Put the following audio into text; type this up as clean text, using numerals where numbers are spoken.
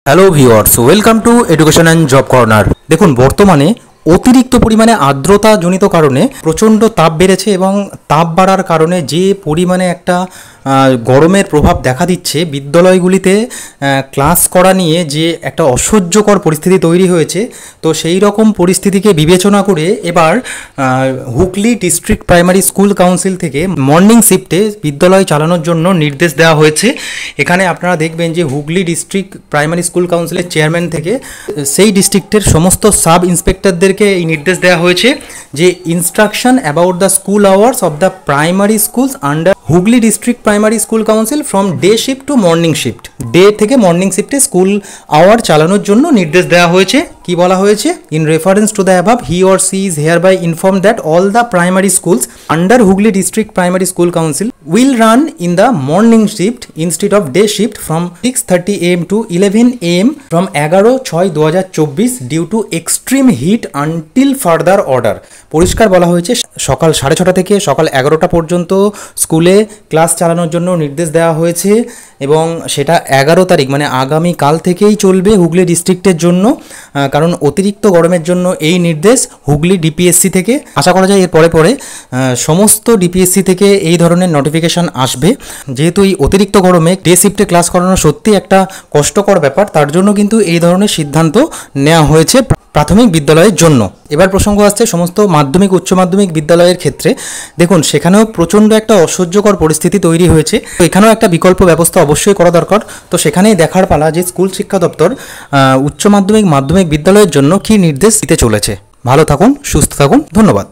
Hello viewers, welcome to education and job corner. দেখুন, বর্তমানে অতিরিক্ত পরিমাণে আর্দ্রতা জনিত কারণে প্রচণ্ড তাপ বেড়েছে এবং তাপ বাড়ার কারণে যে পরিমাণে একটা গরমের প্রভাব দেখা দিচ্ছে, বিদ্যালয়গুলিতে ক্লাস করা নিয়ে যে একটা অসহ্যকর পরিস্থিতি তৈরি হয়েছে, তো সেই রকম পরিস্থিতিকে বিবেচনা করে এবার Hooghly district primary school council থেকে মর্নিং শিফটে বিদ্যালয় চালানোর জন্য নির্দেশ দেওয়া হয়েছে। এখানে আপনারা দেখবেন যে হুগলি ডিস্ট্রিক্ট প্রাইমারি স্কুল কাউন্সিলের চেয়ারম্যান থেকে সেই ডিস্ট্রিক্টের সমস্ত সাব ইন্সপেক্টরদেরকে এই নির্দেশ দেওয়া হয়েছে যে instruction about the school hours of the primary schools under Hooghly district primary school council from day shift to morning shift. Day থেকে মর্নিং শিফটে স্কুল আওয়ার চালানোর জন্য নির্দেশ দেওয়া হয়েছে। কি বলা হয়েছে? In reference to the above, he or she is hereby inform that all the primary schools under Hooghly district primary school council will run in the morning shift instead of day shift from 6:30 am to 11 am from 11/6/2024 due to extreme heat until further order। পরিষ্কার বলা হয়েছে সকাল 6:30 থেকে সকাল 11টা পর্যন্ত স্কুলে class চালানোর জন্য নির্দেশ দেওয়া হয়েছে এবং সেটা 11 তারিখ মানে আগামীকাল থেকেই চলবে হুগলি ডিস্ট্রিক্টের জন্য। কারণ অতিরিক্ত গরমের জন্য এই নির্দেশ হুগলি ডিপিএসসি থেকে। আশা করা যায় এর পরে সমস্ত ডিপিএসসি থেকে এই ধরনের নোটিফিকেশন আসবে। যেহেতু এই অতিরিক্ত গরমে ডে শিফটে ক্লাস করানো সত্যি একটা কষ্টকর ব্যাপার, তার জন্য কিন্তু এই ধরনের সিদ্ধান্ত নেওয়া হয়েছে প্রাথমিক বিদ্যালয়ের জন্য। এবার প্রসঙ্গ আসছে সমস্ত মাধ্যমিক উচ্চ মাধ্যমিক বিদ্যালয়ের ক্ষেত্রে। দেখুন, সেখানেও প্রচণ্ড একটা অসহ্যকর পরিস্থিতি তৈরি হয়েছে। তো এখানেও একটা বিকল্প ব্যবস্থা অবশ্যই করা দরকার। তো সেখানেই দেখার পালা যে স্কুল শিক্ষা দপ্তর উচ্চ মাধ্যমিক মাধ্যমিক বিদ্যালয়ের জন্য কী নির্দেশ দিতে চলেছে। ভালো থাকুন, সুস্থ থাকুন, ধন্যবাদ।